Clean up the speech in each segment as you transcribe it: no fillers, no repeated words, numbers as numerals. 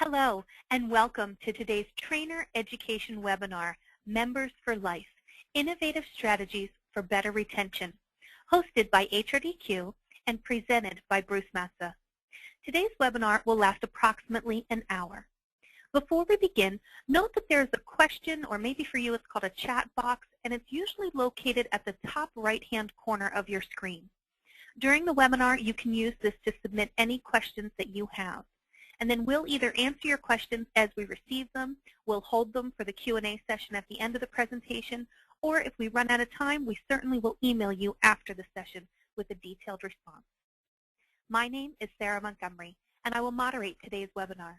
Hello, and welcome to today's Trainer Education webinar, Members for Life, Innovative Strategies for Better Retention, hosted by HRDQ and presented by Bruce Matza. Today's webinar will last approximately an hour. Before we begin, note that there is a question, or maybe for you it's called a chat box, and it's usually located at the top right-hand corner of your screen. During the webinar, you can use this to submit any questions that you have. And then we'll either answer your questions as we receive them, we'll hold them for the Q&A session at the end of the presentation, or if we run out of time, we certainly will email you after the session with a detailed response. My name is Sarah Montgomery, and I will moderate today's webinar.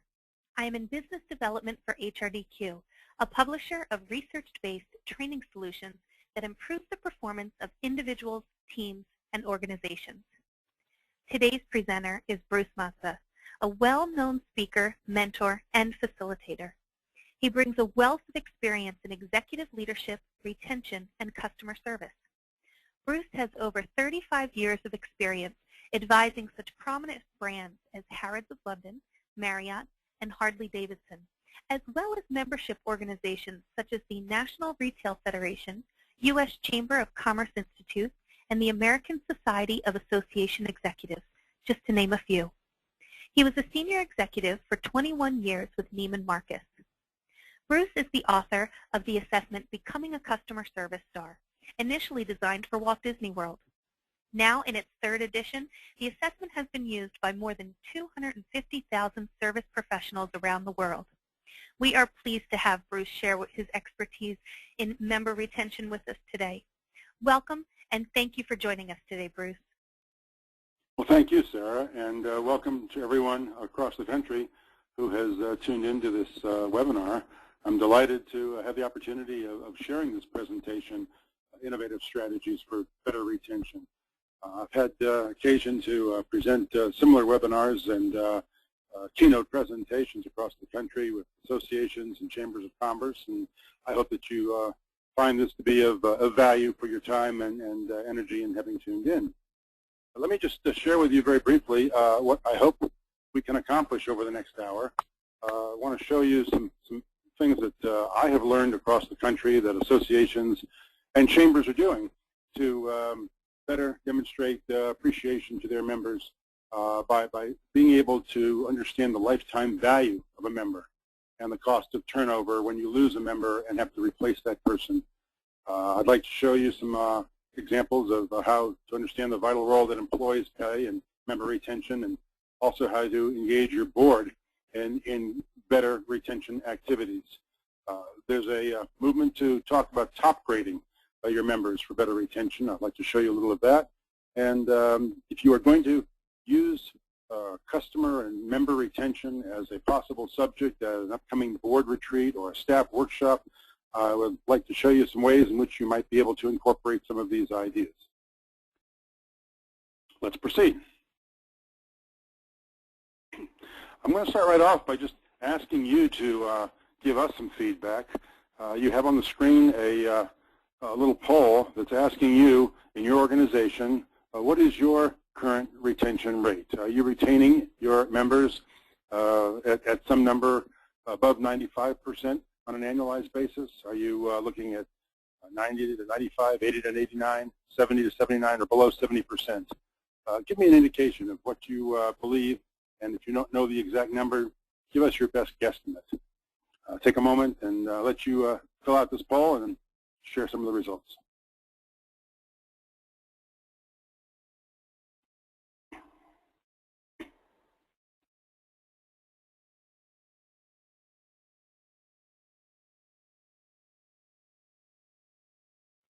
I am in business development for HRDQ, a publisher of research-based training solutions that improve the performance of individuals, teams, and organizations. Today's presenter is Bruce Matza, a well-known speaker, mentor, and facilitator. He brings a wealth of experience in executive leadership, retention, and customer service. Bruce has over 35 years of experience advising such prominent brands as Harrods of London, Marriott, and Harley-Davidson, as well as membership organizations such as the National Retail Federation, U.S. Chamber of Commerce Institute, and the American Society of Association Executives, just to name a few. He was a senior executive for 21 years with Neiman Marcus. Bruce is the author of the assessment Becoming a Customer Service Star, initially designed for Walt Disney World. Now, in its third edition, the assessment has been used by more than 250,000 service professionals around the world. We are pleased to have Bruce share his expertise in member retention with us today. Welcome, and thank you for joining us today, Bruce. Well, thank you, Sarah, and welcome to everyone across the country who has tuned into this webinar. I'm delighted to have the opportunity of sharing this presentation, Innovative Strategies for Better Retention. I've had occasion to present similar webinars and keynote presentations across the country with associations and chambers of commerce, and I hope that you find this to be of value for your time and energy in having tuned in. Let me just share with you very briefly what I hope we can accomplish over the next hour. I want to show you some things that I have learned across the country that associations and chambers are doing to better demonstrate appreciation to their members by being able to understand the lifetime value of a member and the cost of turnover when you lose a member and have to replace that person. I'd like to show you some examples of how to understand the vital role that employees play in member retention, and also how to engage your board in better retention activities. There's a movement to talk about top grading your members for better retention. I'd like to show you a little of that. And if you are going to use customer and member retention as a possible subject at an upcoming board retreat or a staff workshop, I would like to show you some ways in which you might be able to incorporate some of these ideas. Let's proceed. I'm going to start right off by just asking you to give us some feedback. You have on the screen a little poll that's asking you in your organization, what is your current retention rate? Are you retaining your members at some number above 95%? On an annualized basis? Are you looking at 90 to 95, 80 to 89, 70 to 79, or below 70%? Give me an indication of what you believe, and if you don't know the exact number, give us your best guesstimate. Take a moment and let you fill out this poll and share some of the results.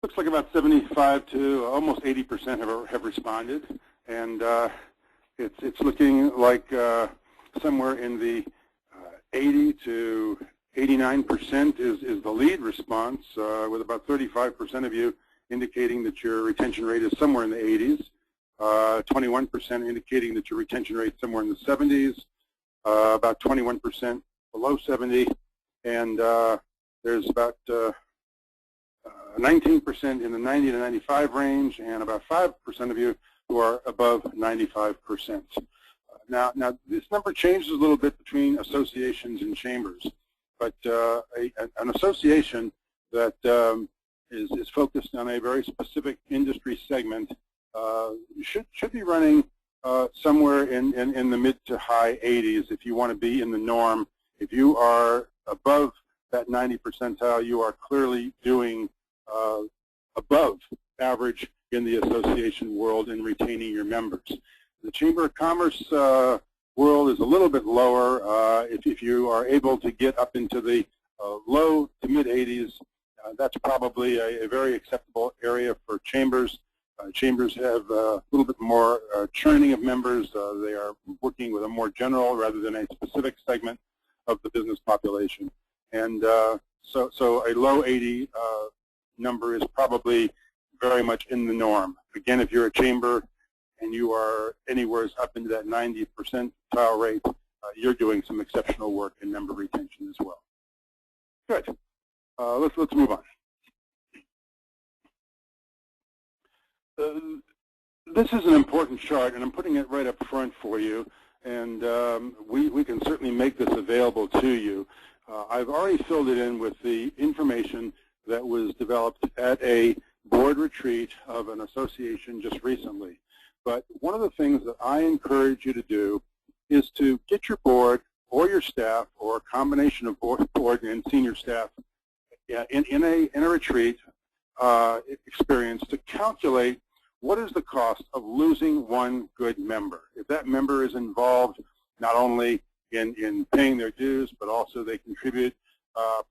Looks like about 75 to almost 80% have responded, and it's looking like somewhere in the 80 to 89% is the lead response, with about 35% of you indicating that your retention rate is somewhere in the 80s, 21% indicating that your retention rate is somewhere in the 70s, about 21% below 70, and there's about 19% in the 90 to 95 range, and about 5% of you who are above 95%. Now this number changes a little bit between associations and chambers, but an association that is focused on a very specific industry segment should be running somewhere in the mid to high 80s if you want to be in the norm. If you are above that 90 percentile, you are clearly doing above average in the association world in retaining your members. The Chamber of Commerce world is a little bit lower. If you are able to get up into the low to mid 80s, that's probably a very acceptable area for chambers. Chambers have a little bit more churning of members. They are working with a more general rather than a specific segment of the business population. And so a low 80 number is probably very much in the norm. Again, if you're a chamber and you are anywhere up into that 90 percentile rate, you're doing some exceptional work in member retention as well. Good. Let's move on. This is an important chart, and I'm putting it right up front for you, and we can certainly make this available to you. I've already filled it in with the information that was developed at a board retreat of an association just recently. But one of the things that I encourage you to do is to get your board or your staff or a combination of board and senior staff in a retreat experience to calculate what is the cost of losing one good member. If that member is involved not only in paying their dues, but also they contribute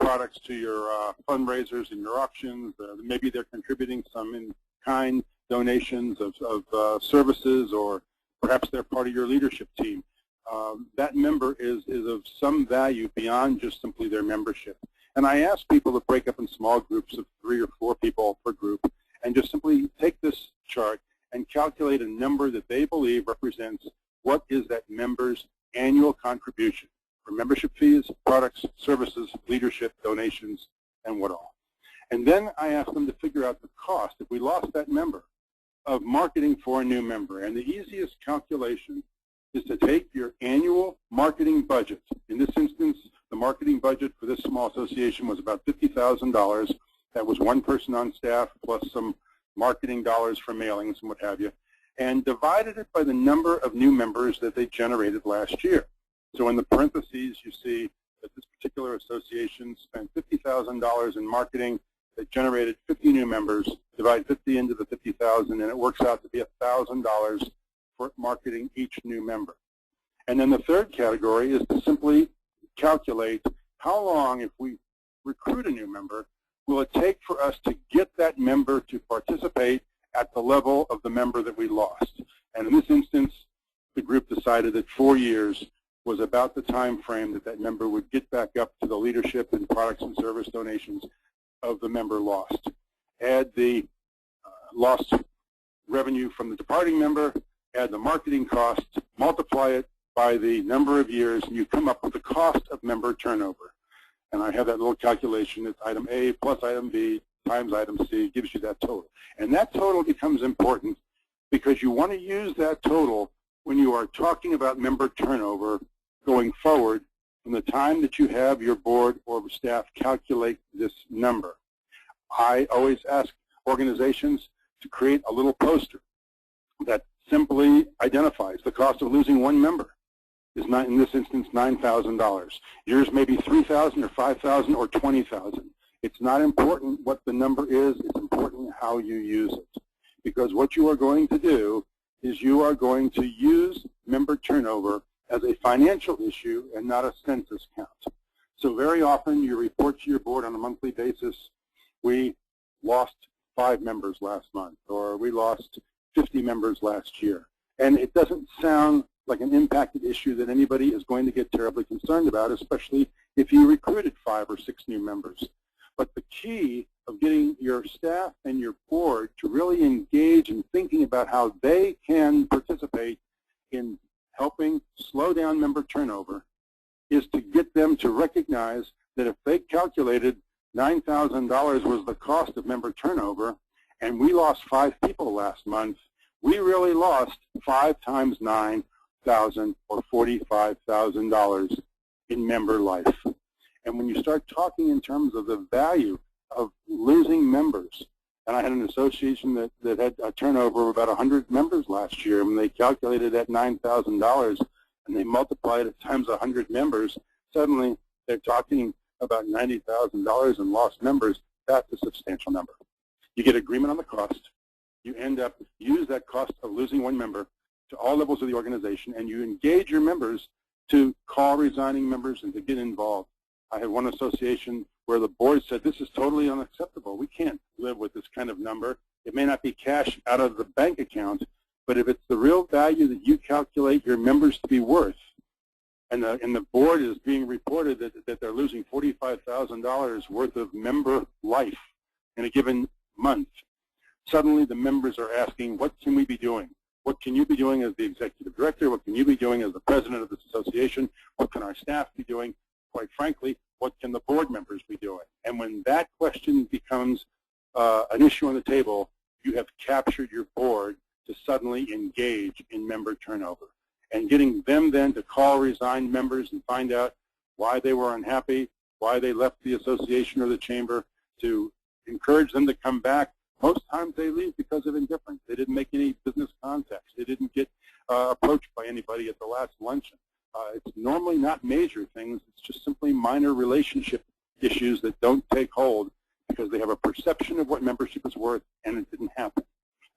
products to your fundraisers and your auctions. Maybe they're contributing some in-kind donations of services, or perhaps they're part of your leadership team. That member is of some value beyond just simply their membership. And I ask people to break up in small groups of 3 or 4 people per group and just simply take this chart and calculate a number that they believe represents what is that member's annual contribution for membership fees, products, services, leadership, donations, and what all. And then I ask them to figure out the cost, if we lost that member, of marketing for a new member. And the easiest calculation is to take your annual marketing budget. In this instance, the marketing budget for this small association was about $50,000. That was one person on staff plus some marketing dollars for mailings and what have you, and divided it by the number of new members that they generated last year. So in the parentheses, you see that this particular association spent $50,000 in marketing that generated 50 new members. Divide 50 into the 50,000, and it works out to be $1,000 for marketing each new member. And then the third category is to simply calculate how long, if we recruit a new member, will it take for us to get that member to participate at the level of the member that we lost. And in this instance, the group decided that 4 years was about the time frame that that member would get back up to the leadership and products and service donations of the member lost. Add the lost revenue from the departing member, add the marketing cost, multiply it by the number of years, and you come up with the cost of member turnover. And I have that little calculation. It's item A plus item B times item C gives you that total. And that total becomes important because you want to use that total when you are talking about member turnover going forward from the time that you have your board or staff calculate this number. I always ask organizations to create a little poster that simply identifies the cost of losing one member. Is not, in this instance, $9,000. Yours may be $3,000 or $5,000 or $20,000. It's not important what the number is. It's important how you use it. Because what you are going to do is you are going to use member turnover as a financial issue and not a census count. So very often you report to your board on a monthly basis, we lost 5 members last month, or we lost 50 members last year. And it doesn't sound like an impacted issue that anybody is going to get terribly concerned about, especially if you recruited 5 or 6 new members. But the key of getting your staff and your board to really engage in thinking about how they can participate in helping slow down member turnover is to get them to recognize that if they calculated $9,000 was the cost of member turnover and we lost 5 people last month, we really lost 5 times 9, $30,000 or $45,000 in member life. And when you start talking in terms of the value of losing members, and I had an association that had a turnover of about 100 members last year, and they calculated at $9,000, and they multiplied it times 100 members, suddenly they're talking about $90,000 in lost members. That's a substantial number. You get agreement on the cost. You end up use that cost of losing one member to all levels of the organization, and you engage your members to call resigning members and to get involved. I had one association where the board said, this is totally unacceptable. We can't live with this kind of number. It may not be cash out of the bank account, but if it's the real value that you calculate your members to be worth, and the board is being reported that they're losing $45,000 worth of member life in a given month, suddenly the members are asking, what can we be doing? What can you be doing as the executive director? What can you be doing as the president of this association? What can our staff be doing? Quite frankly, what can the board members be doing? And when that question becomes an issue on the table, you have captured your board to suddenly engage in member turnover. And getting them then to call resigned members and find out why they were unhappy, why they left the association or the chamber, to encourage them to come back. Most times they leave because of indifference. They didn't make any business contacts. They didn't get approached by anybody at the last luncheon. It's normally not major things. It's just simply minor relationship issues that don't take hold because they have a perception of what membership is worth, and it didn't happen.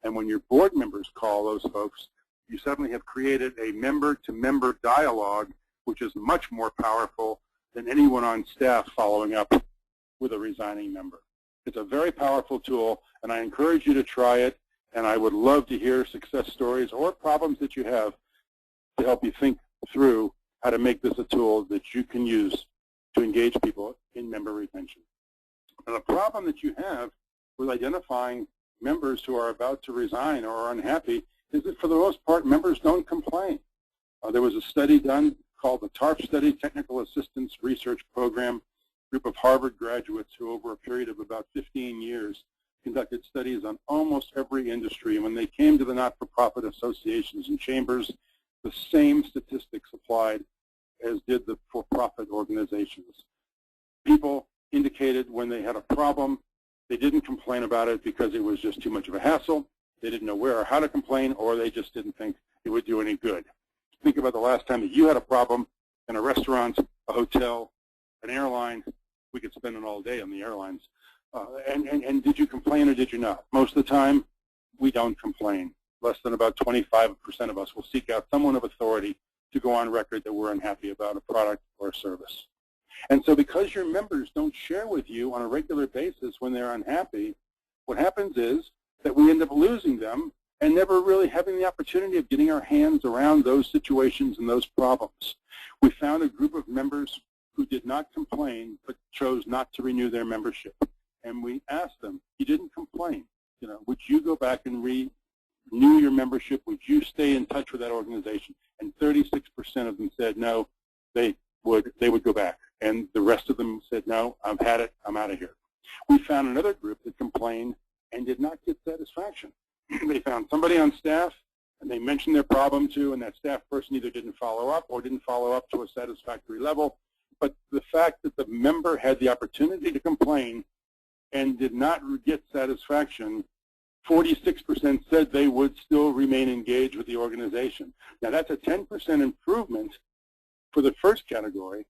And when your board members call those folks, you suddenly have created a member-to-member dialogue, which is much more powerful than anyone on staff following up with a resigning member. It's a very powerful tool, and I encourage you to try it, and I would love to hear success stories or problems that you have to help you think through how to make this a tool that you can use to engage people in member retention. Now, the problem that you have with identifying members who are about to resign or are unhappy is that for the most part, members don't complain. There was a study done called the TARP study, Technical Assistance Research Program, group of Harvard graduates who over a period of about 15 years conducted studies on almost every industry. And when they came to the not-for-profit associations and chambers, the same statistics applied as did the for-profit organizations. People indicated when they had a problem, they didn't complain about it because it was just too much of a hassle. They didn't know where or how to complain, or they just didn't think it would do any good. Think about the last time that you had a problem in a restaurant, a hotel, an airline. We could spend it all day on the airlines. And did you complain or did you not? Most of the time, we don't complain. Less than about 25% of us will seek out someone of authority to go on record that we're unhappy about a product or a service. And so because your members don't share with you on a regular basis when they're unhappy, what happens is that we end up losing them and never really having the opportunity of getting our hands around those situations and those problems. We found a group of members who did not complain but chose not to renew their membership. And we asked them, you didn't complain. You know, would you go back and renew your membership? Would you stay in touch with that organization? And 36% of them said no, they would go back. And the rest of them said, no, I've had it, I'm out of here. We found another group that complained and did not get satisfaction. They found somebody on staff, and they mentioned their problem to, and that staff person either didn't follow up or didn't follow up to a satisfactory level. But the fact that the member had the opportunity to complain and did not get satisfaction, 46% said they would still remain engaged with the organization. Now, that's a 10% improvement for the first category,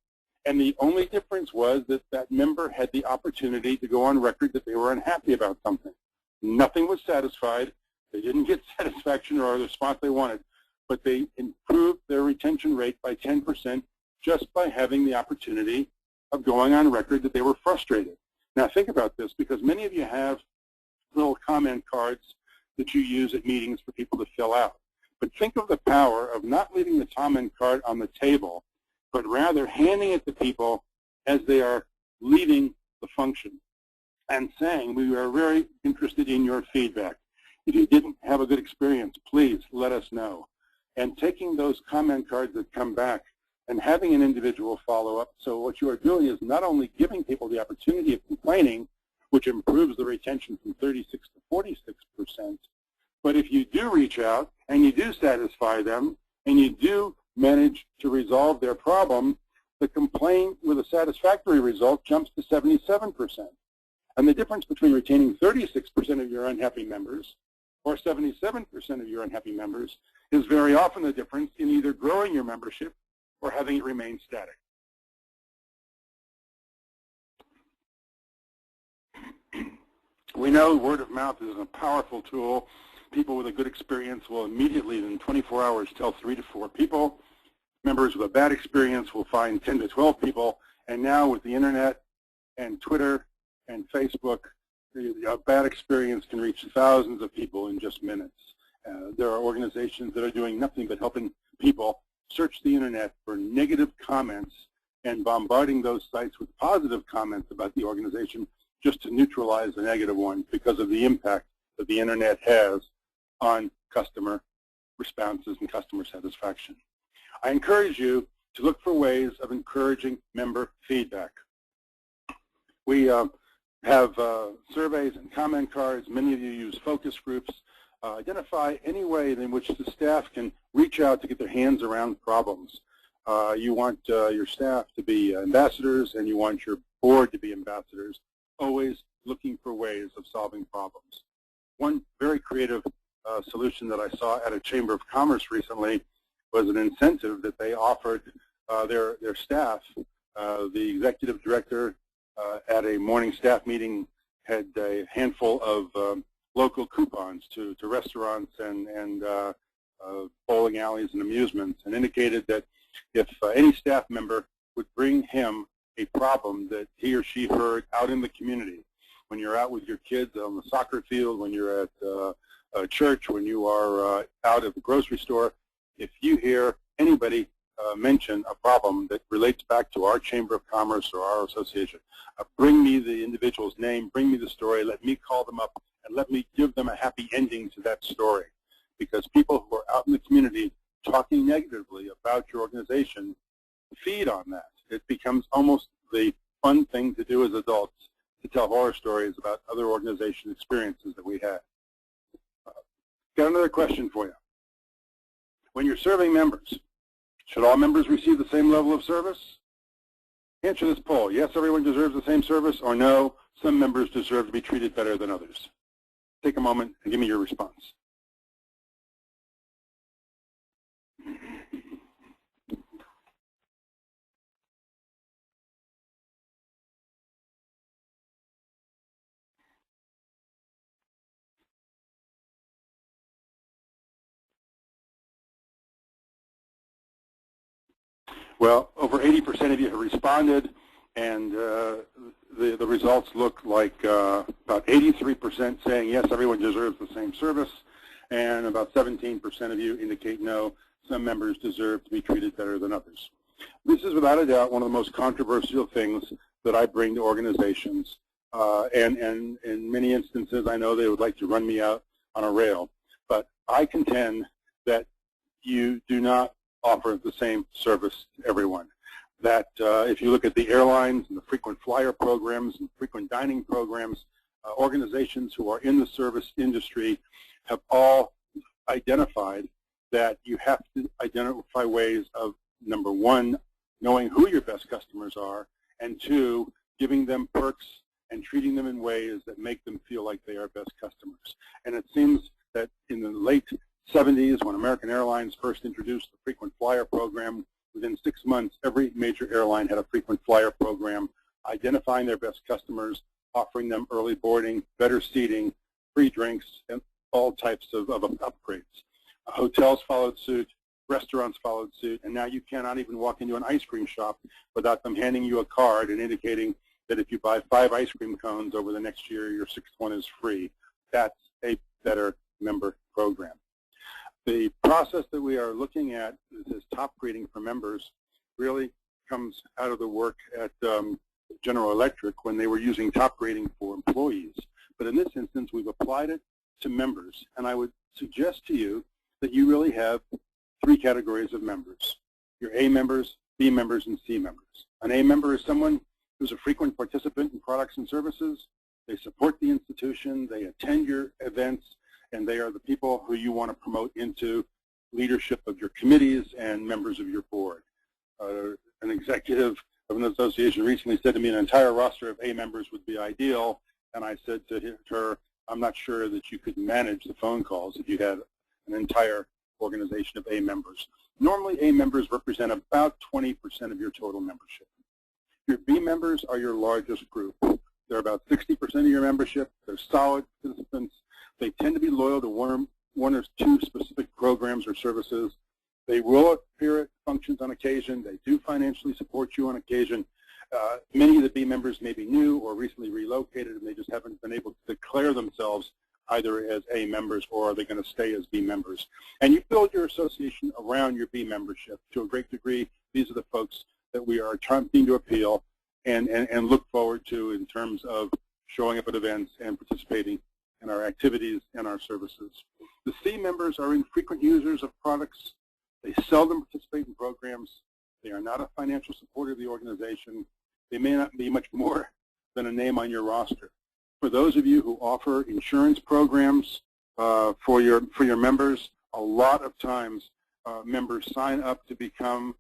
and the only difference was that that member had the opportunity to go on record that they were unhappy about something. Nothing was satisfied. They didn't get satisfaction or the response they wanted, but they improved their retention rate by 10% just by having the opportunity of going on record that they were frustrated. Now, think about this, because many of you have little comment cards that you use at meetings for people to fill out. But think of the power of not leaving the comment card on the table, but rather handing it to people as they are leaving the function and saying, we are very interested in your feedback. If you didn't have a good experience, please let us know. And taking those comment cards that come back and having an individual follow-up. So what you are doing is not only giving people the opportunity of complaining, which improves the retention from 36 to 46%, but if you do reach out and you do satisfy them, and you do manage to resolve their problem, the complaint with a satisfactory result jumps to 77%. And the difference between retaining 36% of your unhappy members or 77% of your unhappy members is very often the difference in either growing your membership or having it remain static. We know word of mouth is a powerful tool. People with a good experience will immediately, in 24 hours, tell 3 to 4 people. Members with a bad experience will find 10 to 12 people. And now with the internet and Twitter and Facebook, a bad experience can reach thousands of people in just minutes. There are organizations that are doing nothing but helping people search the internet for negative comments and bombarding those sites with positive comments about the organization just to neutralize the negative ones because of the impact that the internet has on customer responses and customer satisfaction. I encourage you to look for ways of encouraging member feedback. We have surveys and comment cards. Many of you use focus groups. Identify any way in which the staff can reach out to get their hands around problems. You want your staff to be ambassadors, and you want your board to be ambassadors, always looking for ways of solving problems. One very creative solution that I saw at a Chamber of Commerce recently was an incentive that they offered their staff. The executive director at a morning staff meeting had a handful of local coupons to restaurants and bowling alleys and amusements, and indicated that if any staff member would bring him a problem that he or she heard out in the community, when you're out with your kids on the soccer field, when you're at a church, when you are out at the grocery store, if you hear anybody mention a problem that relates back to our Chamber of Commerce or our association, bring me the individual's name, bring me the story, let me call them up, and let me give them a happy ending to that story. Because people who are out in the community talking negatively about your organization feed on that. It becomes almost the fun thing to do as adults, to tell horror stories about other organization experiences that we had. Got another question for you. When you're serving members, should all members receive the same level of service? Answer this poll. Yes, everyone deserves the same service, or no, some members deserve to be treated better than others. Take a moment and give me your response. Well, over 80% of you have responded, and the results look like about 83% saying yes, everyone deserves the same service, and about 17% of you indicate no, some members deserve to be treated better than others. This is without a doubt one of the most controversial things that I bring to organizations, and in many instances I know they would like to run me out on a rail, but I contend that you do not offer the same service to everyone. That if you look at the airlines and the frequent flyer programs and frequent dining programs, organizations who are in the service industry have all identified that you have to identify ways of, number one, knowing who your best customers are, and two, giving them perks and treating them in ways that make them feel like they are best customers. And it seems that in the late 70s, when American Airlines first introduced the frequent flyer program, within 6 months, every major airline had a frequent flyer program, identifying their best customers, offering them early boarding, better seating, free drinks, and all types of upgrades. Hotels followed suit, restaurants followed suit, and now you cannot even walk into an ice cream shop without them handing you a card and indicating that if you buy 5 ice cream cones over the next year, your 6th one is free. That's a better member program. The process that we are looking at, this top grading for members, really comes out of the work at General Electric when they were using top grading for employees. But in this instance, we've applied it to members. And I would suggest to you that you really have 3 categories of members: your A members, B members, and C members. An A member is someone who's a frequent participant in products and services. They support the institution, they attend your events, and they are the people who you want to promote into leadership of your committees and members of your board. An executive of an association recently said to me an entire roster of A members would be ideal, and I said to her, I'm not sure that you could manage the phone calls if you had an entire organization of A members. Normally, A members represent about 20% of your total membership. Your B members are your largest group. They're about 60% of your membership. They're solid participants. They tend to be loyal to one or two specific programs or services. They will appear at functions on occasion. They do financially support you on occasion. Many of the B members may be new or recently relocated, and they just haven't been able to declare themselves either as A members or are they going to stay as B members. And you build your association around your B membership. To a great degree, these are the folks that we are attempting to appeal and look forward to in terms of showing up at events and participating in our activities and our services. The C members are infrequent users of products. They seldom participate in programs. They are not a financial supporter of the organization. They may not be much more than a name on your roster. For those of you who offer insurance programs for your members, a lot of times members sign up to become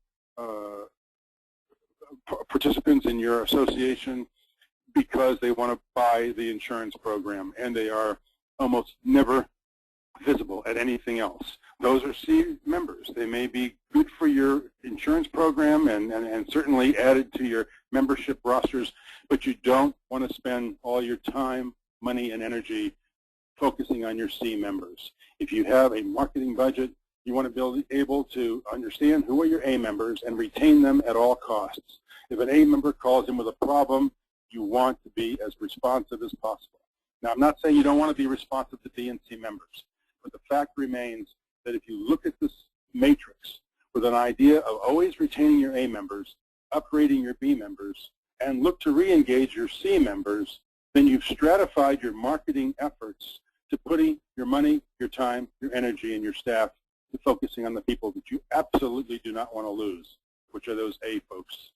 participants in your association because they want to buy the insurance program, and they are almost never visible at anything else. Those are C members. They may be good for your insurance program and certainly added to your membership rosters, but you don't want to spend all your time, money, and energy focusing on your C members. If you have a marketing budget, you want to be able to understand who are your A members and retain them at all costs. If an A member calls in with a problem, you want to be as responsive as possible. Now, I'm not saying you don't want to be responsive to B and C members, but the fact remains that if you look at this matrix with an idea of always retaining your A members, upgrading your B members, and look to re-engage your C members, then you've stratified your marketing efforts to putting your money, your time, your energy, and your staff to focusing on the people that you absolutely do not want to lose, which are those A folks,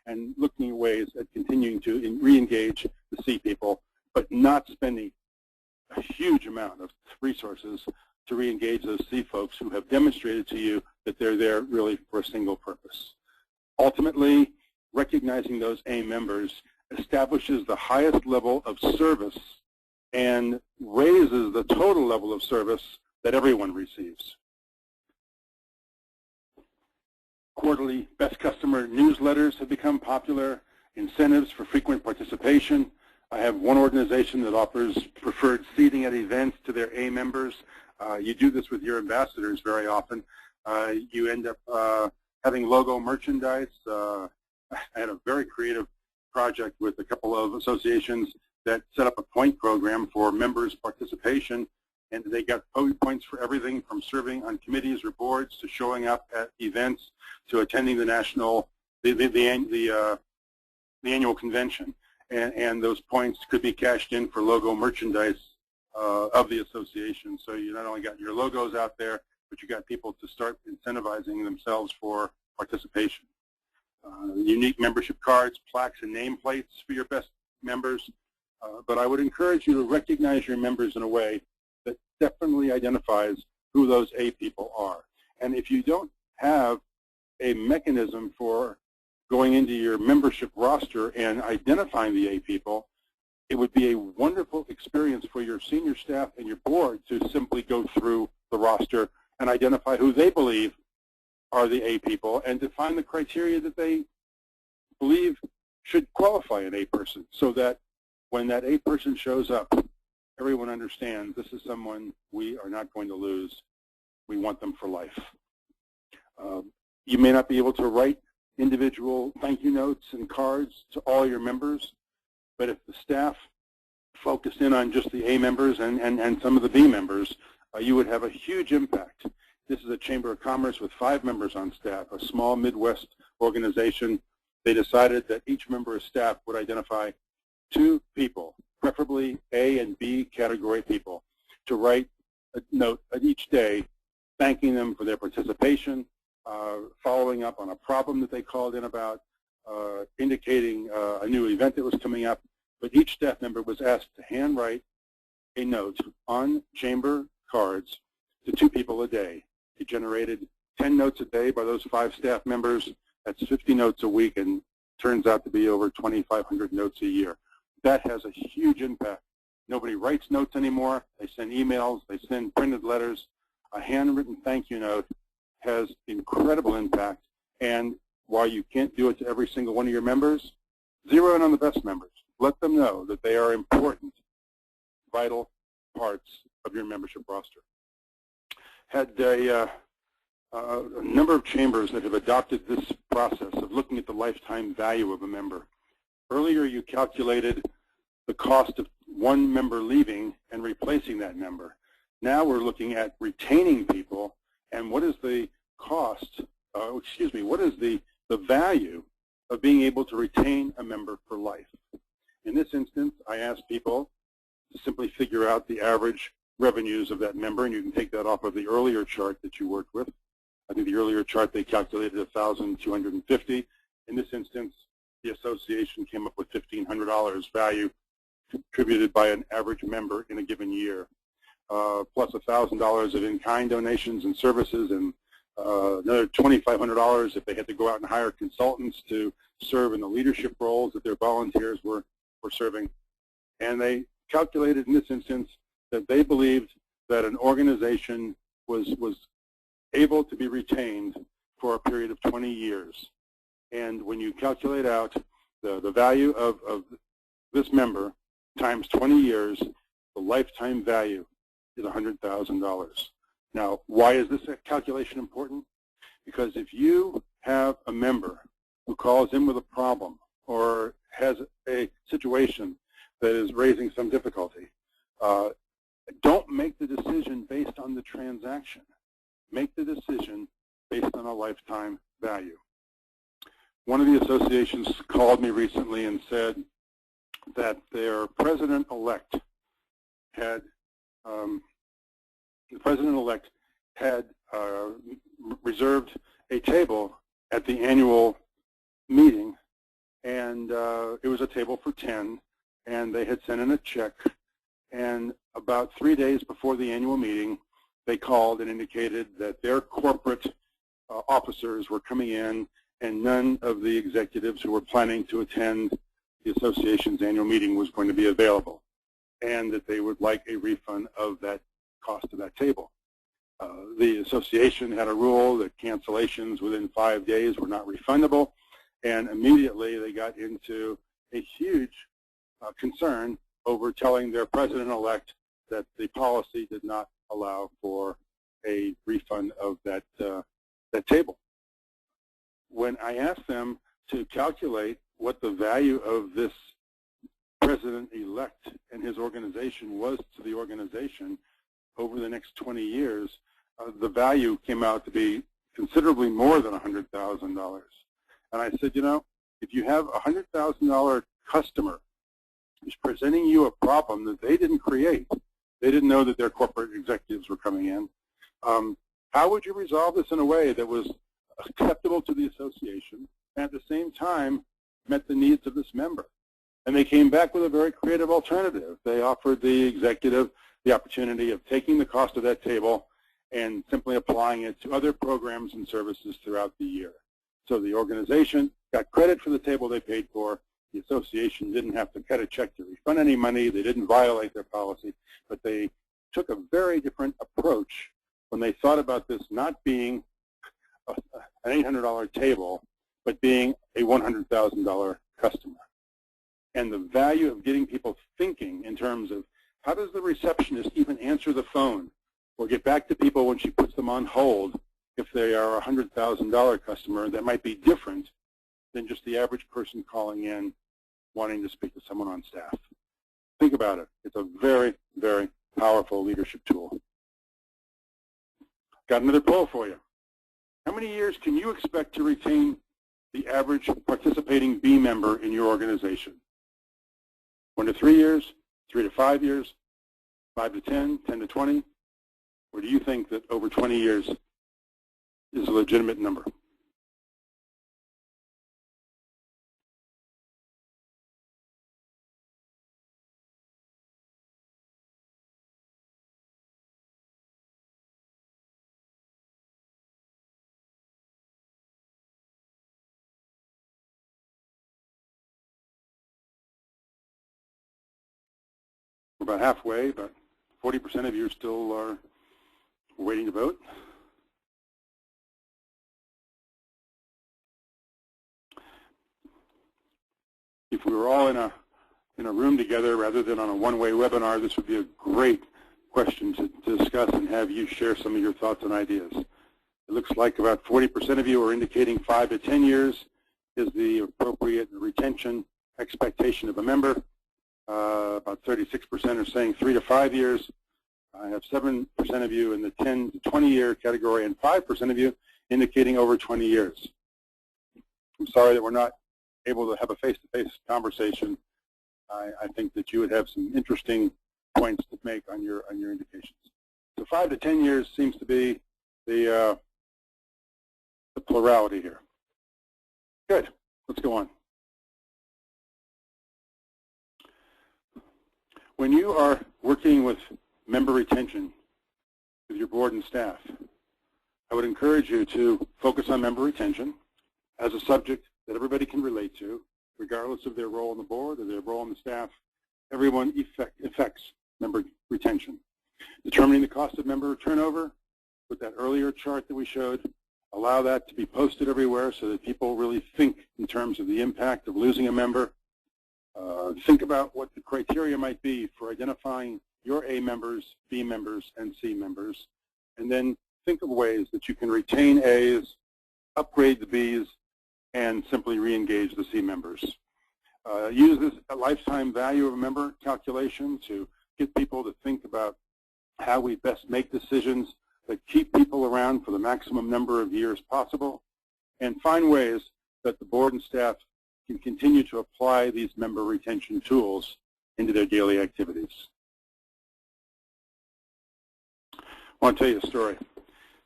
and looking at ways at continuing to re-engage the C people, but not spending a huge amount of resources to re-engage those C folks who have demonstrated to you that they're there really for a single purpose. Ultimately, recognizing those A members establishes the highest level of service and raises the total level of service that everyone receives. Quarterly best customer newsletters have become popular, incentives for frequent participation. I have one organization that offers preferred seating at events to their A members. You do this with your ambassadors very often. You end up having logo merchandise. I had a very creative project with a couple of associations that set up a point program for members' participation, and they got points for everything from serving on committees or boards to showing up at events to attending the annual convention. And those points could be cashed in for logo merchandise of the association. So you not only got your logos out there, but you got people to start incentivizing themselves for participation. Unique membership cards, plaques, and nameplates for your best members. But I would encourage you to recognize your members in a way that definitely identifies who those A people are. And if you don't have a mechanism for going into your membership roster and identifying the A people, it would be a wonderful experience for your senior staff and your board to simply go through the roster and identify who they believe are the A people and to find the criteria that they believe should qualify an A person, so that when that A person shows up, everyone understands this is someone we are not going to lose. We want them for life. You may not be able to write individual thank you notes and cards to all your members, but if the staff focused in on just the A members and some of the B members, you would have a huge impact. This is a Chamber of Commerce with 5 members on staff, a small Midwest organization. They decided that each member of staff would identify 2 people, preferably A and B category people, to write a note each day thanking them for their participation, following up on a problem that they called in about, indicating a new event that was coming up. But each staff member was asked to handwrite a note on chamber cards to 2 people a day, It generated 10 notes a day by those 5 staff members. That's 50 notes a week, and turns out to be over 2,500 notes a year. That has a huge impact. Nobody writes notes anymore. They send emails. They send printed letters. A handwritten thank you note has incredible impact. And while you can't do it to every single one of your members, zero in on the best members. Let them know that they are important, vital parts of your membership roster. Had a number of chambers that have adopted this process of looking at the lifetime value of a member. Earlier, you calculated the cost of one member leaving and replacing that member. Now we're looking at retaining people, and what is the cost, what is the value of being able to retain a member for life? In this instance, I asked people to simply figure out the average revenues of that member, and you can take that off of the earlier chart that you worked with. I think the earlier chart they calculated $1,250. In this instance, the association came up with $1,500 value contributed by an average member in a given year, plus $1,000 of in-kind donations and services, and another $2,500 if they had to go out and hire consultants to serve in the leadership roles that their volunteers were serving. And they calculated in this instance that they believed that an organization was able to be retained for a period of 20 years. And when you calculate out the value of this member times 20 years, the lifetime value is $100,000. Now, why is this calculation important? Because if you have a member who calls in with a problem or has a situation that is raising some difficulty, don't make the decision based on the transaction. Make the decision based on a lifetime value. One of the associations called me recently and said that their president-elect had reserved a table at the annual meeting, and it was a table for 10, and they had sent in a check, and about 3 days before the annual meeting, they called and indicated that their corporate officers were coming in, and none of the executives who were planning to attend the association's annual meeting was going to be available, and that they would like a refund of that cost of that table. The association had a rule that cancellations within 5 days were not refundable, and immediately they got into a huge concern over telling their president-elect that the policy did not allow for a refund of that table. When I asked them to calculate what the value of this president-elect and his organization was to the organization over the next 20 years, the value came out to be considerably more than $100,000. And I said, you know, if you have a $100,000 customer who's presenting you a problem that they didn't create, they didn't know that their corporate executives were coming in, how would you resolve this in a way that was acceptable to the association and at the same time met the needs of this member? And they came back with a very creative alternative. They offered the executive the opportunity of taking the cost of that table and simply applying it to other programs and services throughout the year. So the organization got credit for the table they paid for. The association didn't have to cut a check to refund any money. They didn't violate their policy, but they took a very different approach when they thought about this not being an $800 table, but being a $100,000 customer. And the value of getting people thinking in terms of how does the receptionist even answer the phone or get back to people when she puts them on hold if they are a $100,000 customer that might be different than just the average person calling in wanting to speak to someone on staff. Think about it. It's a very, very powerful leadership tool. Got another poll for you. How many years can you expect to retain the average participating B member in your organization? 1 to 3 years, 3 to 5 years, 5 to 10, 10 to 20? Or do you think that over 20 years is a legitimate number? about halfway, but 40% of you still are waiting to vote. If we were all in a room together rather than on a one-way webinar, this would be a great question to discuss and have you share some of your thoughts and ideas. It looks like about 40% of you are indicating 5 to 10 years is the appropriate retention expectation of a member. About 36% are saying 3 to 5 years. I have 7% of you in the 10 to 20 year category and 5% of you indicating over 20 years. I'm sorry that we're not able to have a face-to-face conversation. I think that you would have some interesting points to make on your indications. So 5 to 10 years seems to be the plurality here. Good. Let's go on. When you are working with member retention with your board and staff, I would encourage you to focus on member retention as a subject that everybody can relate to, regardless of their role on the board or their role on the staff. Everyone affects member retention. Determining the cost of member turnover, with that earlier chart that we showed, allow that to be posted everywhere so that people really think in terms of the impact of losing a member. Think about what the criteria might be for identifying your A members, B members, and C members, and then think of ways that you can retain A's, upgrade the B's, and simply re-engage the C members. Use this lifetime value of a member calculation to get people to think about how we best make decisions that keep people around for the maximum number of years possible, and find ways that the board and staff can continue to apply these member retention tools into their daily activities. I want to tell you a story.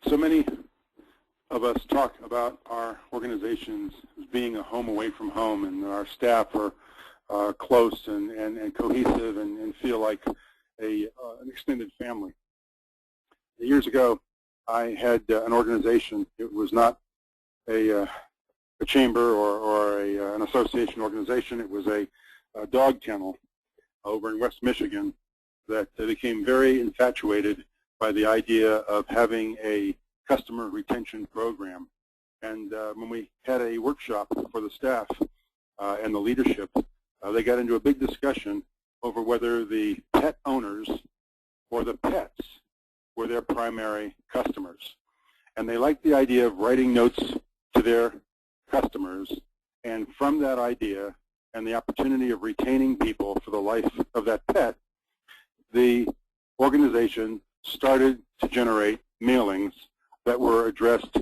So many of us talk about our organizations as being a home away from home, and our staff are close and cohesive and feel like an extended family. Years ago, I had an organization. It was not a chamber or an association organization. It was a dog kennel over in West Michigan that became very infatuated by the idea of having a customer retention program. And when we had a workshop for the staff and the leadership, they got into a big discussion over whether the pet owners or the pets were their primary customers. And they liked the idea of writing notes to their customers, and from that idea and the opportunity of retaining people for the life of that pet, the organization started to generate mailings that were addressed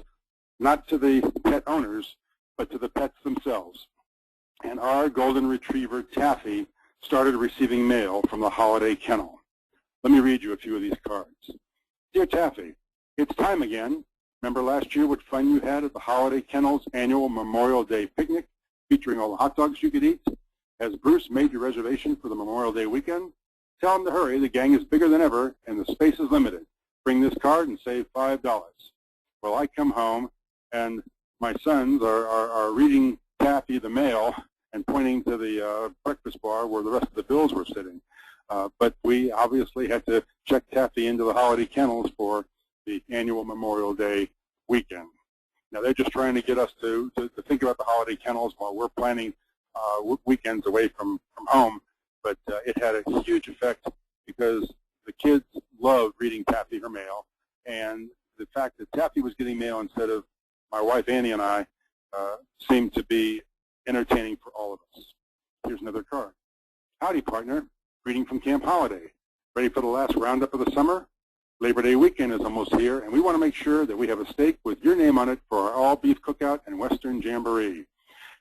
not to the pet owners, but to the pets themselves. And our golden retriever, Taffy, started receiving mail from the Holiday Kennel. Let me read you a few of these cards. Dear Taffy, it's time again. Remember last year what fun you had at the Holiday Kennel's annual Memorial Day picnic featuring all the hot dogs you could eat? Has Bruce made your reservation for the Memorial Day weekend? Tell him to hurry. The gang is bigger than ever and the space is limited. Bring this card and save $5. Well, I come home and my sons are reading Taffy the mail and pointing to the breakfast bar where the rest of the bills were sitting. But we obviously had to check Taffy into the Holiday Kennels for the annual Memorial Day weekend. Now, they're just trying to get us to think about the Holiday Kennels while we're planning weekends away from home. But it had a huge effect because the kids loved reading Taffy her mail. And the fact that Taffy was getting mail instead of my wife Annie and I seemed to be entertaining for all of us. Here's another card. Howdy, partner. Greeting from Camp Holiday. Ready for the last roundup of the summer? Labor Day weekend is almost here, and we want to make sure that we have a steak with your name on it for our all-beef cookout and Western Jamboree.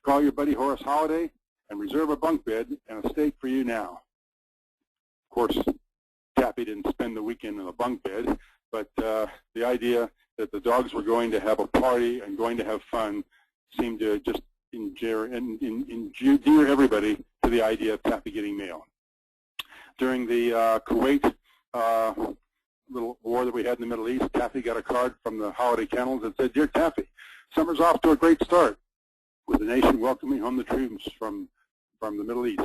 Call your buddy Horace Holiday and reserve a bunk bed and a steak for you now. Of course, Taffy didn't spend the weekend in a bunk bed, but the idea that the dogs were going to have a party and going to have fun seemed to just endear everybody to the idea of Taffy getting mail. During the Kuwait little war that we had in the Middle East, Taffy got a card from the Holiday Kennels that said, Dear Taffy, summer's off to a great start with the nation welcoming home the troops from the Middle East.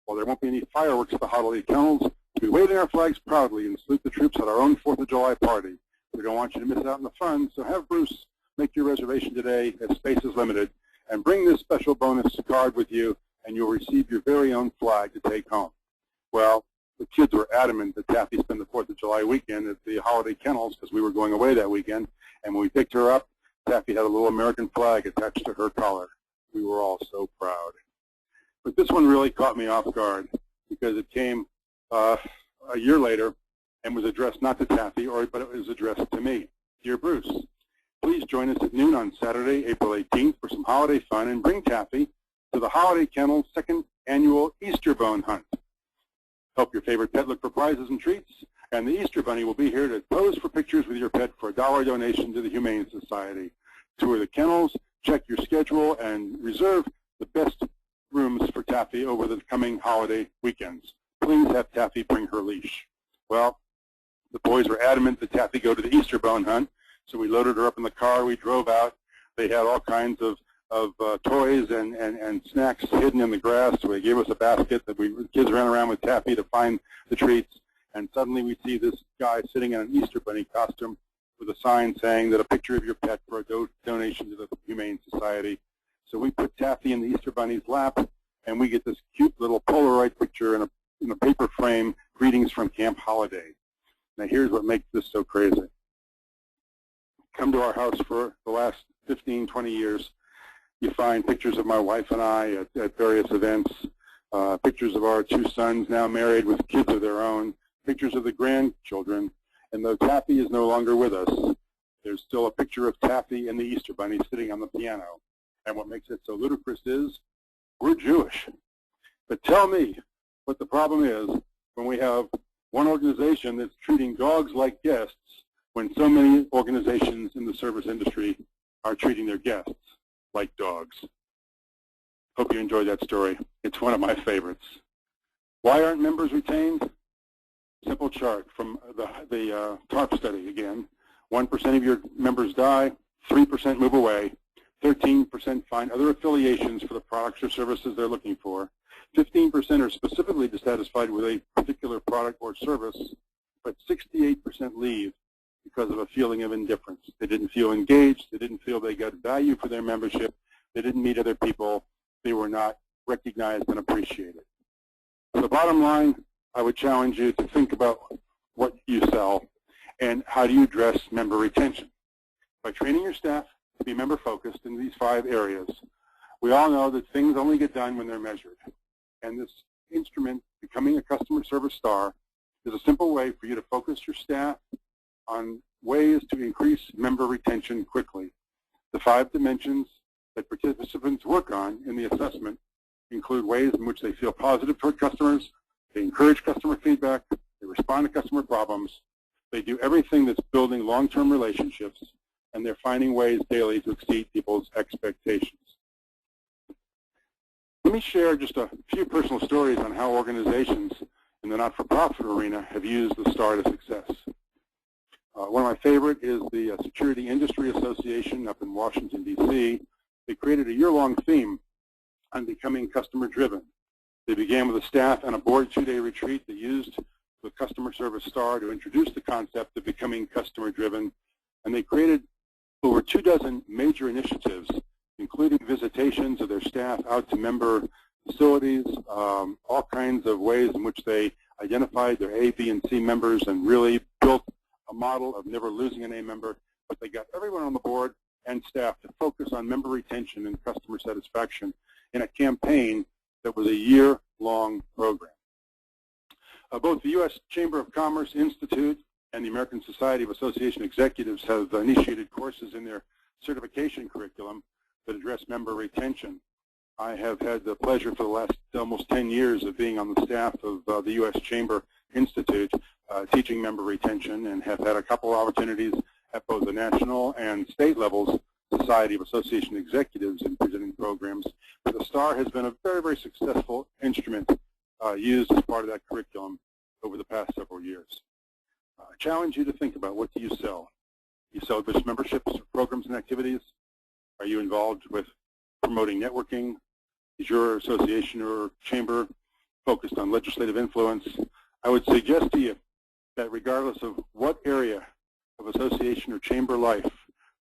While there won't be any fireworks at the Holiday Kennels, We wave our flags proudly and salute the troops at our own 4th of July party. We don't want you to miss out on the fun, so have Bruce make your reservation today as space is limited, and bring this special bonus card with you, and you'll receive your very own flag to take home. Well, the kids were adamant that Taffy spend the 4th of July weekend at the holiday kennels because we were going away that weekend, and when we picked her up, Taffy had a little American flag attached to her collar. We were all so proud. But this one really caught me off guard because it came a year later and was addressed not to Taffy, but it was addressed to me. Dear Bruce, please join us at noon on Saturday, April 18th for some holiday fun and bring Taffy to the Holiday Kennel's 2nd annual Easter Bone Hunt. Help your favorite pet look for prizes and treats, and the Easter Bunny will be here to pose for pictures with your pet for a $1 donation to the Humane Society. Tour the kennels, check your schedule, and reserve the best rooms for Taffy over the coming holiday weekends. Please have Taffy bring her leash. Well, the boys were adamant that Taffy go to the Easter Bone Hunt, so we loaded her up in the car. We drove out. They had all kinds of toys and snacks hidden in the grass. So they gave us a basket that the kids ran around with Taffy to find the treats. And suddenly we see this guy sitting in an Easter Bunny costume with a sign saying that a picture of your pet for a donation to the Humane Society. So we put Taffy in the Easter Bunny's lap, and we get this cute little Polaroid picture in a paper frame, greetings from Camp Holiday. Now here's what makes this so crazy. Come to our house for the last 15, 20 years. You find pictures of my wife and I at various events, pictures of our 2 sons now married with kids of their own, pictures of the grandchildren. And though Taffy is no longer with us, there's still a picture of Taffy and the Easter Bunny sitting on the piano. And what makes it so ludicrous is we're Jewish. But tell me what the problem is when we have one organization that's treating dogs like guests when so many organizations in the service industry are treating their guests like dogs. Hope you enjoyed that story. It's one of my favorites. Why aren't members retained? Simple chart from the TARP study again. 1% of your members die, 3% move away, 13% find other affiliations for the products or services they're looking for, 15% are specifically dissatisfied with a particular product or service, but 68% leave because of a feeling of indifference. They didn't feel engaged, they didn't feel they got value for their membership, they didn't meet other people, they were not recognized and appreciated. So the bottom line, I would challenge you to think about what you sell and how do you address member retention. By training your staff to be member-focused in these 5 areas, we all know that things only get done when they're measured. And this instrument, Becoming a Customer Service Star, is a simple way for you to focus your staff on ways to increase member retention quickly. The 5 dimensions that participants work on in the assessment include ways in which they feel positive toward customers, they encourage customer feedback, they respond to customer problems, they do everything that's building long-term relationships, and they're finding ways daily to exceed people's expectations. Let me share just a few personal stories on how organizations in the not-for-profit arena have used the STAR to success. One of my favorite is the Security Industry Association up in Washington, D.C. They created a year-long theme on becoming customer-driven. They began with a staff and a board 2-day retreat that used the Customer Service Star to introduce the concept of becoming customer-driven, and they created over 24 major initiatives, including visitations of their staff out to member facilities, all kinds of ways in which they identified their A, B, and C members and really built a model of never losing an A member, but they got everyone on the board and staff to focus on member retention and customer satisfaction in a campaign that was a year-long program. Both the U.S. Chamber of Commerce Institute and the American Society of Association Executives have initiated courses in their certification curriculum that address member retention. I have had the pleasure for the last almost 10 years of being on the staff of the U.S. Chamber Institute teaching member retention, and have had a couple of opportunities at both the national and state levels, Society of Association Executives, in presenting programs. But the STAR has been a very, very successful instrument used as part of that curriculum over the past several years. I challenge you to think about, what do you sell? Do you sell just memberships, programs, and activities? Are you involved with promoting networking? Is your association or chamber focused on legislative influence? I would suggest to you that regardless of what area of association or chamber life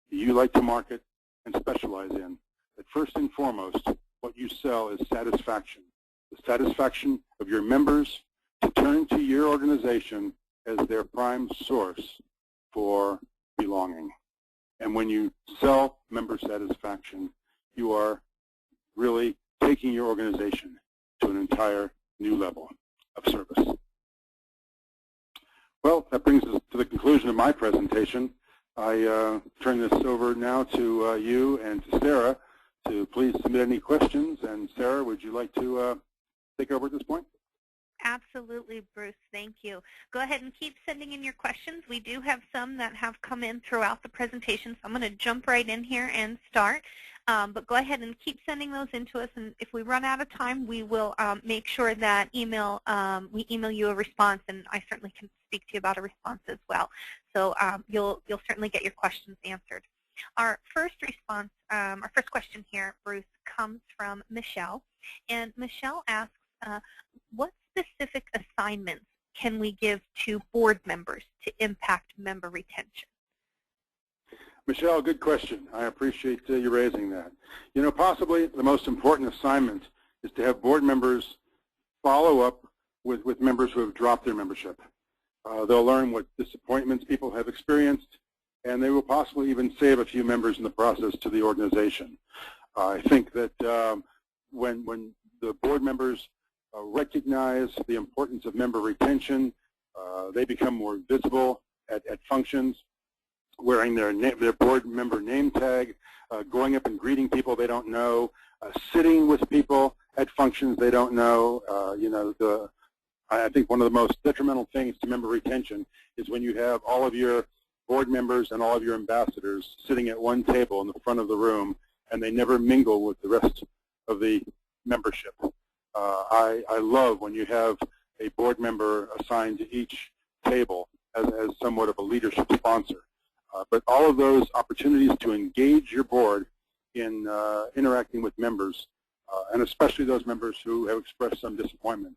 you like to market and specialize in, that first and foremost, what you sell is satisfaction. The satisfaction of your members to turn to your organization as their prime source for belonging. And when you sell member satisfaction, you are really taking your organization to an entire new level of service. Well, that brings us to the conclusion of my presentation. I turn this over now to you and to Sarah to please submit any questions. And Sarah, would you like to take over at this point? Absolutely, Bruce. Thank you. Go ahead and keep sending in your questions. We do have some that have come in throughout the presentation, so I'm going to jump right in here and start. But go ahead and keep sending those in to us, and if we run out of time, we will make sure that we email you a response, and I certainly can speak to you about a response as well. So you'll certainly get your questions answered. Our first response, our first question here, Bruce, comes from Michelle, and Michelle asks, what specific assignments can we give to board members to impact member retention? Michelle, good question. I appreciate you raising that. You know, possibly the most important assignment is to have board members follow up with members who have dropped their membership. They'll learn what disappointments people have experienced, and they will possibly even save a few members in the process to the organization. I think that when the board members recognize the importance of member retention, they become more visible at functions, wearing their board member name tag, going up and greeting people they don't know, sitting with people at functions they don't know. You know, I think one of the most detrimental things to member retention is when you have all of your board members and all of your ambassadors sitting at one table in the front of the room, and they never mingle with the rest of the membership. I love when you have a board member assigned to each table as somewhat of a leadership sponsor. But all of those opportunities to engage your board in interacting with members, and especially those members who have expressed some disappointment,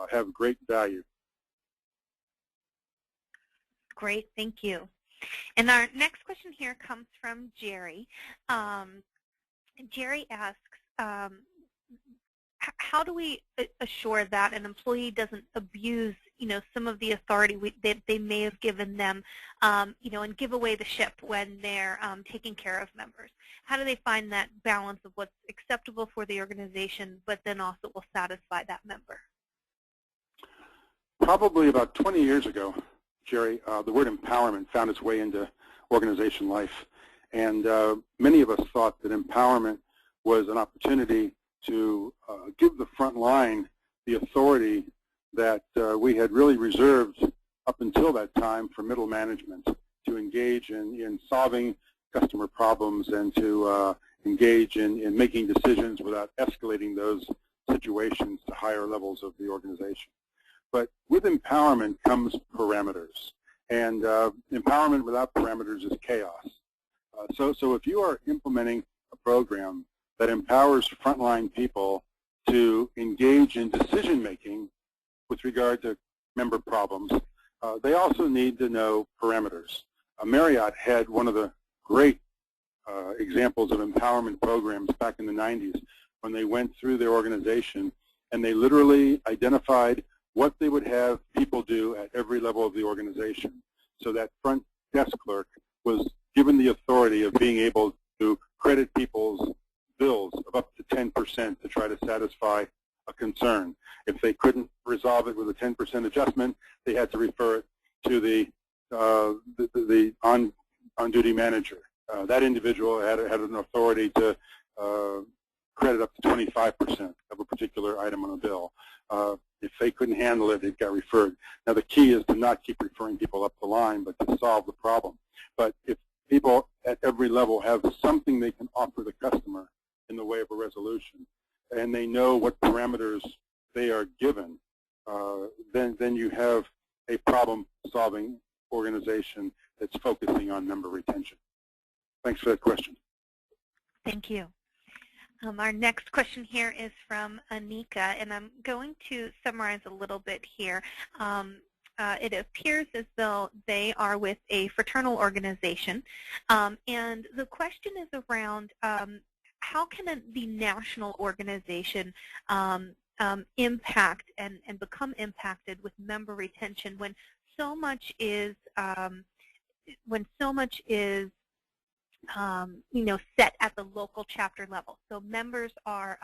have great value. Great, thank you. And our next question here comes from Jerry. Jerry asks, how do we assure that an employee doesn't abuse, you know, some of the authority that they may have given them, you know, and give away the ship when they're taking care of members? How do they find that balance of what's acceptable for the organization, but then also will satisfy that member? Probably about 20 years ago, Jerry, the word empowerment found its way into organization life. And many of us thought that empowerment was an opportunity to give the front line the authority that we had really reserved up until that time for middle management, to engage in solving customer problems and to engage in making decisions without escalating those situations to higher levels of the organization. But with empowerment comes parameters, and empowerment without parameters is chaos. So if you are implementing a program that empowers frontline people to engage in decision-making with regard to member problems, they also need to know parameters. Marriott had one of the great examples of empowerment programs back in the 90s when they went through their organization and they literally identified what they would have people do at every level of the organization. So that front desk clerk was given the authority of being able to credit people's bills of up to 10% to try to satisfy a concern. If they couldn't resolve it with a 10% adjustment, they had to refer it to the on-duty manager. That individual had an authority to credit up to 25% of a particular item on a bill. If they couldn't handle it, it got referred. Now the key is to not keep referring people up the line, but to solve the problem. But if people at every level have something they can offer the customer in the way of a resolution, and they know what parameters they are given, then you have a problem-solving organization that's focusing on member retention. Thanks for that question. Thank you. Our next question here is from Anika, and I'm going to summarize a little bit here. It appears as though they are with a fraternal organization, and the question is around how can the national organization impact and become impacted with member retention when so much is set at the local chapter level. So members are,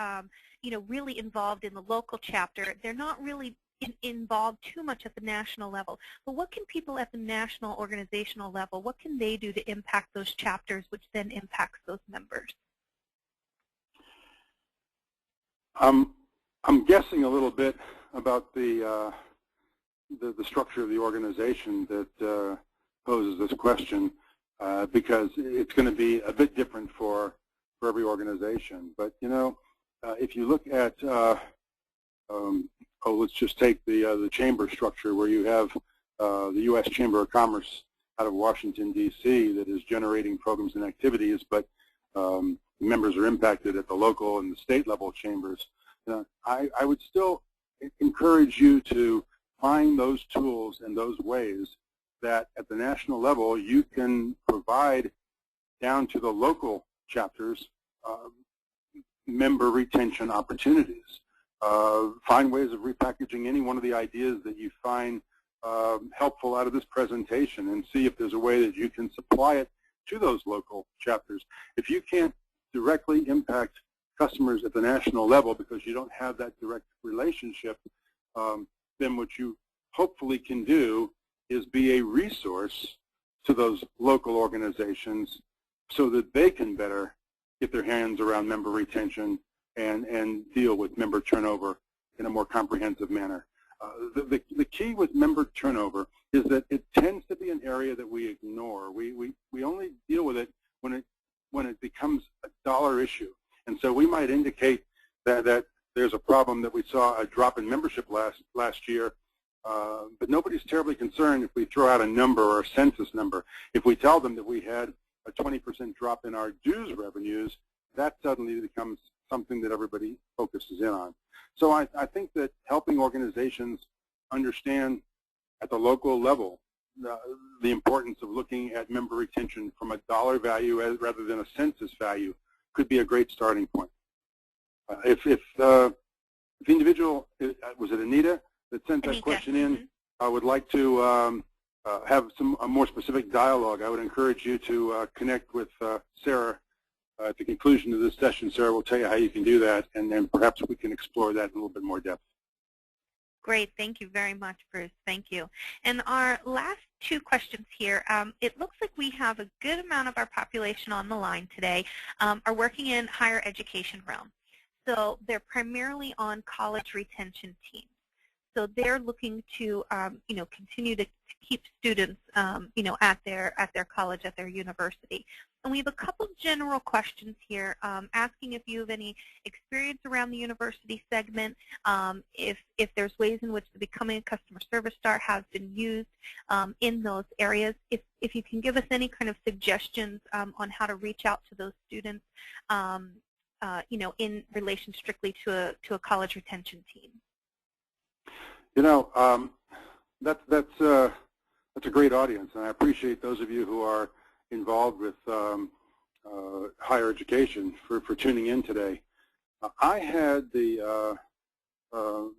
really involved in the local chapter. They're not really involved too much at the national level. But what can people at the national organizational level, what can they do to impact those chapters, which then impacts those members? I'm guessing a little bit about the structure of the organization that poses this question. Because it's going to be a bit different for every organization. But if you look at, let's just take the chamber structure where you have the U.S. Chamber of Commerce out of Washington, D.C. that is generating programs and activities, but members are impacted at the local and the state level chambers. I would still encourage you to find those tools and those ways that at the national level you can provide down to the local chapters member retention opportunities. Find ways of repackaging any one of the ideas that you find helpful out of this presentation and see if there's a way that you can supply it to those local chapters. If you can't directly impact customers at the national level because you don't have that direct relationship, then what you hopefully can do is be a resource to those local organizations so that they can better get their hands around member retention and deal with member turnover in a more comprehensive manner. The key with member turnover is that it tends to be an area that we ignore. We only deal with it when it becomes a dollar issue. And so we might indicate that there's a problem, that we saw a drop in membership last year, but nobody's terribly concerned if we throw out a number or a census number. If we tell them that we had a 20% drop in our dues revenues, that suddenly becomes something that everybody focuses in on. So I think that helping organizations understand at the local level the importance of looking at member retention from a dollar value rather than a census value could be a great starting point. If the individual, was it Anita that sent that question in, I would like to have a more specific dialogue. I would encourage you to connect with Sarah at the conclusion of this session. Sarah will tell you how you can do that, and then perhaps we can explore that in a little bit more depth. Great. Thank you very much, Bruce. Thank you. And our last two questions here, it looks like we have a good amount of our population on the line today are working in higher education realm. So they're primarily on college retention teams. So they're looking to, continue to keep students, at their college, at their university. And we have a couple of general questions here, asking if you have any experience around the university segment, if there's ways in which the Becoming a Customer Service Star has been used in those areas. If you can give us any kind of suggestions on how to reach out to those students, in relation strictly to a college retention team. That's a great audience, and I appreciate those of you who are involved with higher education for tuning in today. I had the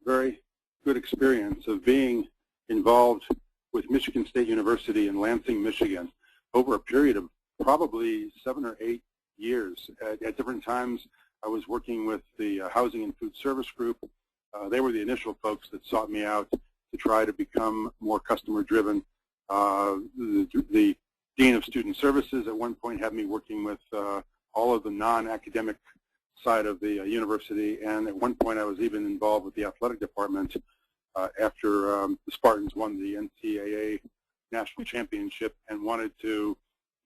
very good experience of being involved with Michigan State University in Lansing, Michigan, over a period of probably 7 or 8 years. At different times, I was working with the Housing and Food Service Group. They were the initial folks that sought me out to try to become more customer-driven. The Dean of Student Services at one point had me working with all of the non-academic side of the university, and at one point I was even involved with the athletic department after the Spartans won the NCAA national championship and wanted to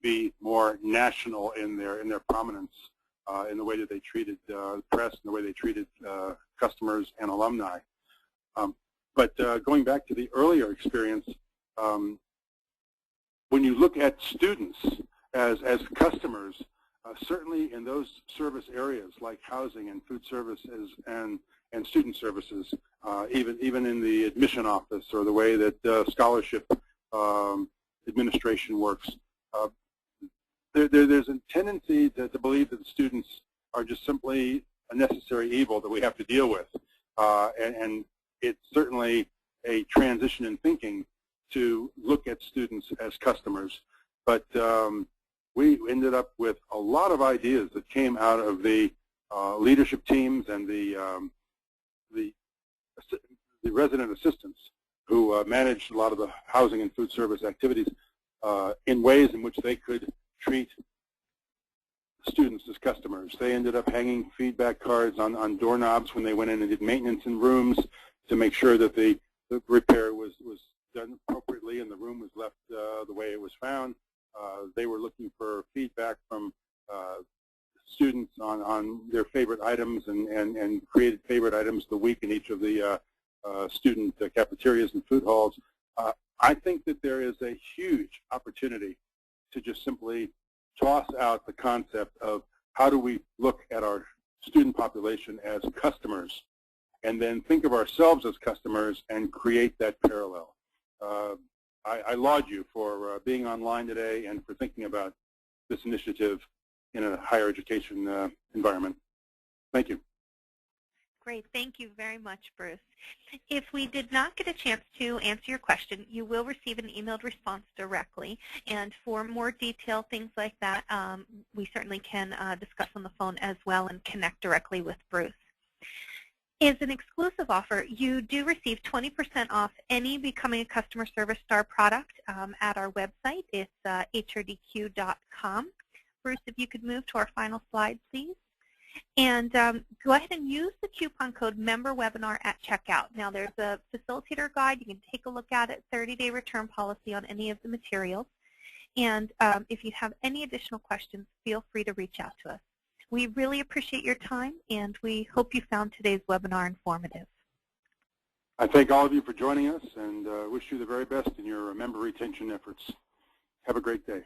be more national in their prominence in the way that they treated the press and the way they treated customers and alumni. But going back to the earlier experience, when you look at students as customers, certainly in those service areas like housing and food services and student services, even in the admission office or the way that scholarship administration works. There's a tendency to believe that students are just simply a necessary evil that we have to deal with. And it's certainly a transition in thinking to look at students as customers. But we ended up with a lot of ideas that came out of the leadership teams and the resident assistants who managed a lot of the housing and food service activities in ways in which they could treat students as customers. They ended up hanging feedback cards on doorknobs when they went in and did maintenance in rooms to make sure that the repair was done appropriately and the room was left the way it was found. They were looking for feedback from students on their favorite items and created favorite items of the week in each of the student cafeterias and food halls. I think that there is a huge opportunity to just simply toss out the concept of how do we look at our student population as customers and then think of ourselves as customers and create that parallel. I laud you for being online today and for thinking about this initiative in a higher education environment. Thank you. Great. Thank you very much, Bruce. If we did not get a chance to answer your question, you will receive an emailed response directly. And for more detail, things like that, we certainly can discuss on the phone as well and connect directly with Bruce. As an exclusive offer, you do receive 20% off any Becoming a Customer Service Star product at our website. It's HRDQ.com. Bruce, if you could move to our final slide, please. And go ahead and use the coupon code MEMBERWEBINAR at checkout. Now, there's a facilitator guide. You can take a look at it, 30-day return policy on any of the materials. And if you have any additional questions, feel free to reach out to us. We really appreciate your time, and we hope you found today's webinar informative. I thank all of you for joining us and wish you the very best in your member retention efforts. Have a great day.